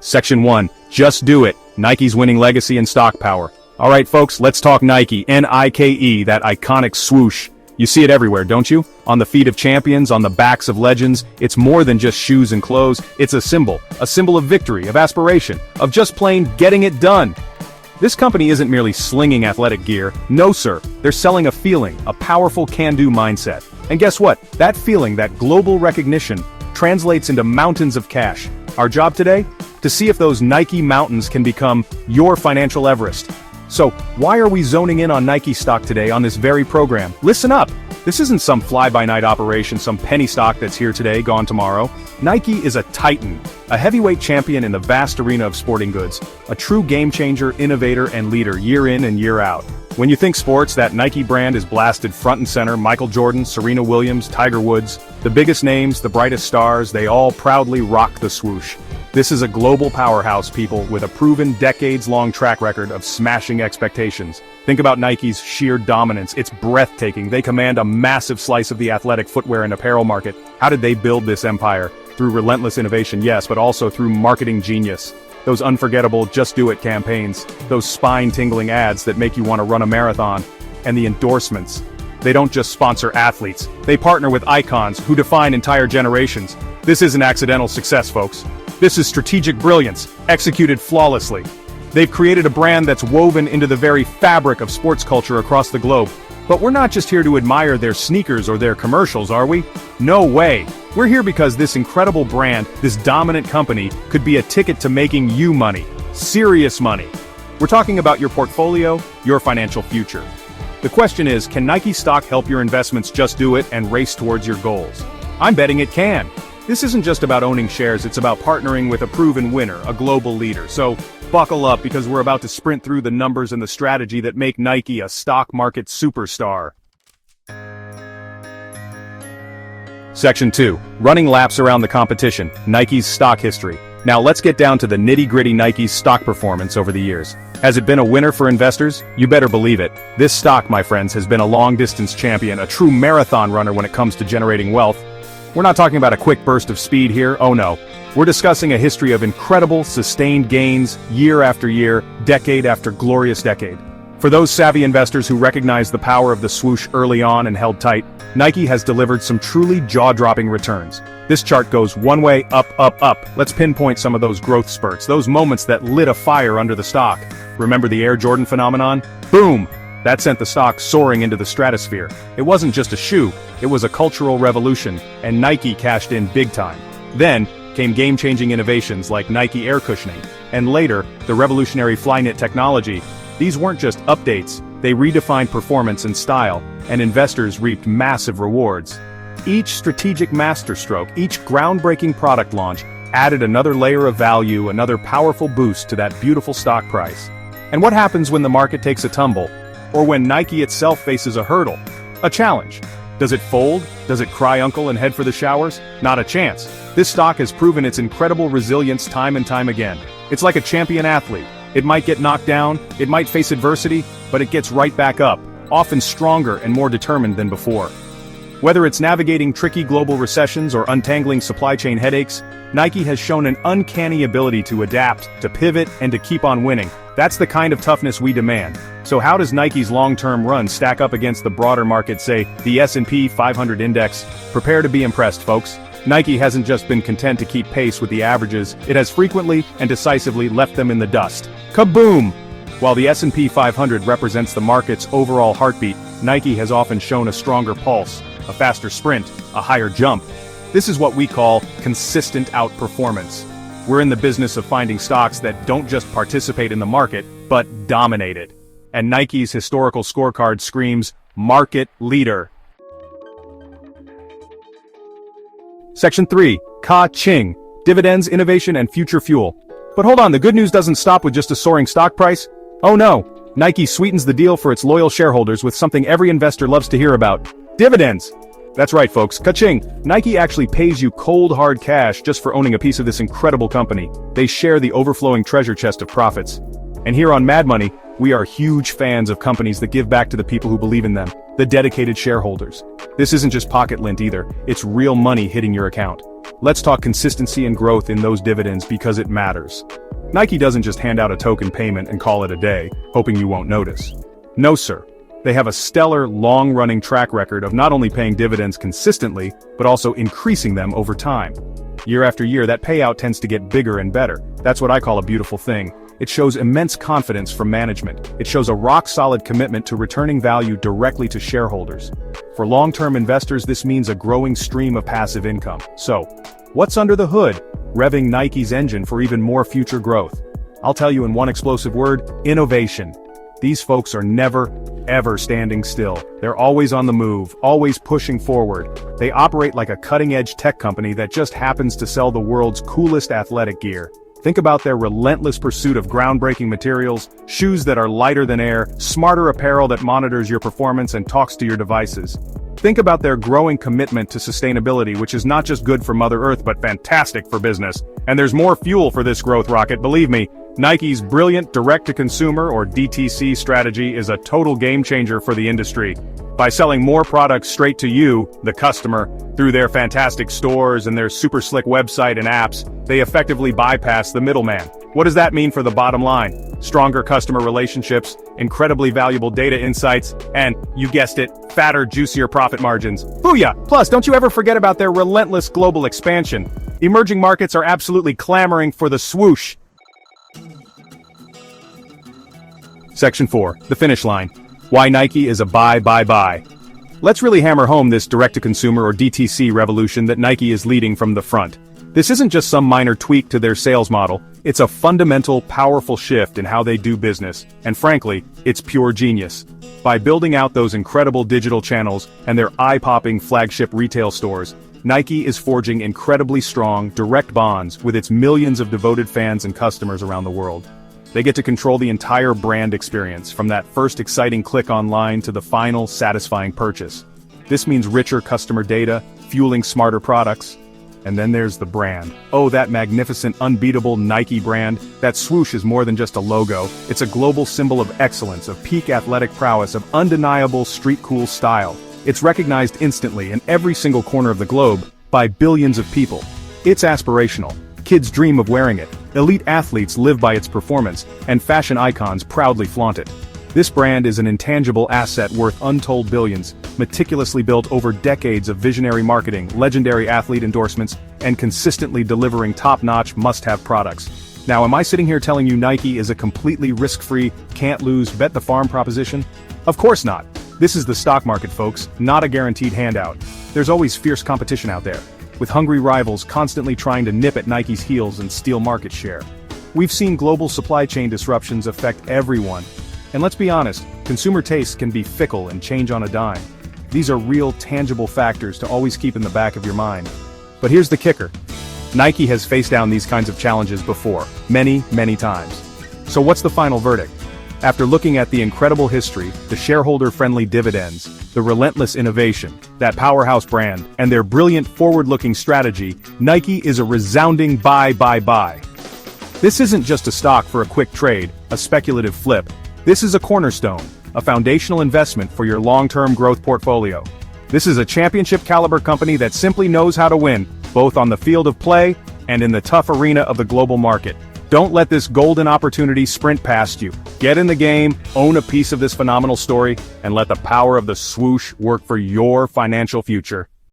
Section 1. Just do it. Nike's winning legacy and stock power. Alright folks, let's talk Nike. Nike, that iconic swoosh. You see it everywhere, don't you? On the feet of champions, on the backs of legends. It's more than just shoes and clothes. It's a symbol of victory, of aspiration, of just plain getting it done. This company isn't merely slinging athletic gear. No sir, they're selling a feeling, a powerful can-do mindset. And guess what? That feeling, that global recognition, translates into mountains of cash. Our job today? To see if those Nike mountains can become your financial Everest. So, why are we zoning in on Nike stock today on this very program? Listen up! This isn't some fly-by-night operation, some penny stock that's here today, gone tomorrow. Nike is a titan, a heavyweight champion in the vast arena of sporting goods, a true game-changer, innovator, and leader year in and year out. When you think sports, that Nike brand is blasted front and center. Michael Jordan, Serena Williams, Tiger Woods, the biggest names, the brightest stars, they all proudly rock the swoosh. This is a global powerhouse, people, with a proven decades-long track record of smashing expectations. Think about Nike's sheer dominance. It's breathtaking. They command a massive slice of the athletic footwear and apparel market. How did they build this empire? Through relentless innovation, yes, but also through marketing genius. Those unforgettable Just Do It campaigns, those spine-tingling ads that make you want to run a marathon, and the endorsements. They don't just sponsor athletes, they partner with icons who define entire generations. This isn't accidental success, folks. This is strategic brilliance, executed flawlessly. They've created a brand that's woven into the very fabric of sports culture across the globe. But we're not just here to admire their sneakers or their commercials, are we? No way. We're here because this incredible brand, this dominant company, could be a ticket to making you money. Serious money. We're talking about your portfolio, your financial future. The question is, can Nike stock help your investments just do it and race towards your goals? I'm betting it can. This isn't just about owning shares, it's about partnering with a proven winner, a global leader. So, buckle up because we're about to sprint through the numbers and the strategy that make Nike a stock market superstar. Section 2. Running laps around the competition, Nike's stock history. Now let's get down to the nitty-gritty Nike's stock performance over the years. Has it been a winner for investors? You better believe it. This stock, my friends, has been a long-distance champion, a true marathon runner when it comes to generating wealth. We're not talking about a quick burst of speed here, oh no. We're discussing a history of incredible, sustained gains, year after year, decade after glorious decade. For those savvy investors who recognize the power of the swoosh early on and held tight, Nike has delivered some truly jaw-dropping returns. This chart goes one way, up, up, up. Let's pinpoint some of those growth spurts, those moments that lit a fire under the stock. Remember the Air Jordan phenomenon? Boom! That sent the stock soaring into the stratosphere. It wasn't just a shoe, it was a cultural revolution, and Nike cashed in big time. Then came game-changing innovations like Nike air cushioning, and later, the revolutionary Flyknit technology. These weren't just updates, they redefined performance and style, and investors reaped massive rewards. Each strategic masterstroke, each groundbreaking product launch, added another layer of value, another powerful boost to that beautiful stock price. And what happens when the market takes a tumble? Or when Nike itself faces a hurdle? A challenge? Does it fold? Does it cry uncle and head for the showers? Not a chance. This stock has proven its incredible resilience time and time again. It's like a champion athlete. It might get knocked down, it might face adversity, but it gets right back up, often stronger and more determined than before. Whether it's navigating tricky global recessions or untangling supply chain headaches, Nike has shown an uncanny ability to adapt, to pivot, and to keep on winning. That's the kind of toughness we demand. So how does Nike's long-term run stack up against the broader market, say, the S&P 500 index? Prepare to be impressed, folks. Nike hasn't just been content to keep pace with the averages, it has frequently and decisively left them in the dust. Kaboom! While the S&P 500 represents the market's overall heartbeat, Nike has often shown a stronger pulse, a faster sprint, a higher jump. This is what we call consistent outperformance. We're in the business of finding stocks that don't just participate in the market, but dominate it. And Nike's historical scorecard screams, market leader. Section 3. Ka-Ching. Dividends, innovation, and future fuel. But hold on, the good news doesn't stop with just a soaring stock price. Oh no, Nike sweetens the deal for its loyal shareholders with something every investor loves to hear about. Dividends. That's right, folks. Ka-Ching. Nike actually pays you cold hard cash just for owning a piece of this incredible company. They share the overflowing treasure chest of profits. And here on Mad Money, we are huge fans of companies that give back to the people who believe in them, the dedicated shareholders. This isn't just pocket lint either, it's real money hitting your account. Let's talk consistency and growth in those dividends because it matters. Nike doesn't just hand out a token payment and call it a day, hoping you won't notice. No sir. They have a stellar, long-running track record of not only paying dividends consistently, but also increasing them over time. Year after year, that payout tends to get bigger and better. That's what I call a beautiful thing. It shows immense confidence from management. It shows a rock-solid commitment to returning value directly to shareholders. For long-term investors, this means a growing stream of passive income. So, what's under the hood, revving Nike's engine for even more future growth? I'll tell you in one explosive word: innovation. These folks are never, ever standing still. They're always on the move, always pushing forward. They operate like a cutting-edge tech company that just happens to sell the world's coolest athletic gear. Think about their relentless pursuit of groundbreaking materials, shoes that are lighter than air, smarter apparel that monitors your performance and talks to your devices. Think about their growing commitment to sustainability, which is not just good for Mother Earth but fantastic for business. And there's more fuel for this growth rocket, believe me. Nike's brilliant direct-to-consumer or DTC strategy is a total game-changer for the industry. By selling more products straight to you, the customer, through their fantastic stores and their super slick website and apps, they effectively bypass the middleman. What does that mean for the bottom line? Stronger customer relationships, incredibly valuable data insights, and, you guessed it, fatter, juicier profit margins. Booyah! Plus, don't you ever forget about their relentless global expansion. Emerging markets are absolutely clamoring for the swoosh. Section 4, the finish line. Why Nike is a buy. Let's really hammer home this direct-to-consumer or DTC revolution that Nike is leading from the front. This isn't just some minor tweak to their sales model, it's a fundamental, powerful shift in how they do business, and frankly, it's pure genius. By building out those incredible digital channels and their eye-popping flagship retail stores, Nike is forging incredibly strong, direct bonds with its millions of devoted fans and customers around the world. They get to control the entire brand experience, from that first exciting click online to the final, satisfying purchase. This means richer customer data, fueling smarter products. And then there's the brand. Oh, that magnificent, unbeatable Nike brand. That swoosh is more than just a logo. It's a global symbol of excellence, of peak athletic prowess, of undeniable street-cool style. It's recognized instantly in every single corner of the globe by billions of people. It's aspirational. Kids dream of wearing it. Elite athletes live by its performance, and fashion icons proudly flaunt it. This brand is an intangible asset worth untold billions, meticulously built over decades of visionary marketing, legendary athlete endorsements, and consistently delivering top-notch must-have products. Now, am I sitting here telling you Nike is a completely risk-free, can't-lose, bet-the-farm proposition? Of course not. This is the stock market, folks, not a guaranteed handout. There's always fierce competition out there, with hungry rivals constantly trying to nip at Nike's heels and steal market share. We've seen global supply chain disruptions affect everyone. And let's be honest, consumer tastes can be fickle and change on a dime. These are real, tangible factors to always keep in the back of your mind. But here's the kicker. Nike has faced down these kinds of challenges before, many, many times. So what's the final verdict? After looking at the incredible history, the shareholder-friendly dividends, the relentless innovation, that powerhouse brand, and their brilliant forward-looking strategy, Nike is a resounding buy. This isn't just a stock for a quick trade, a speculative flip. This is a cornerstone, a foundational investment for your long-term growth portfolio. This is a championship-caliber company that simply knows how to win, both on the field of play and in the tough arena of the global market. Don't let this golden opportunity sprint past you. Get in the game, own a piece of this phenomenal story, and let the power of the swoosh work for your financial future.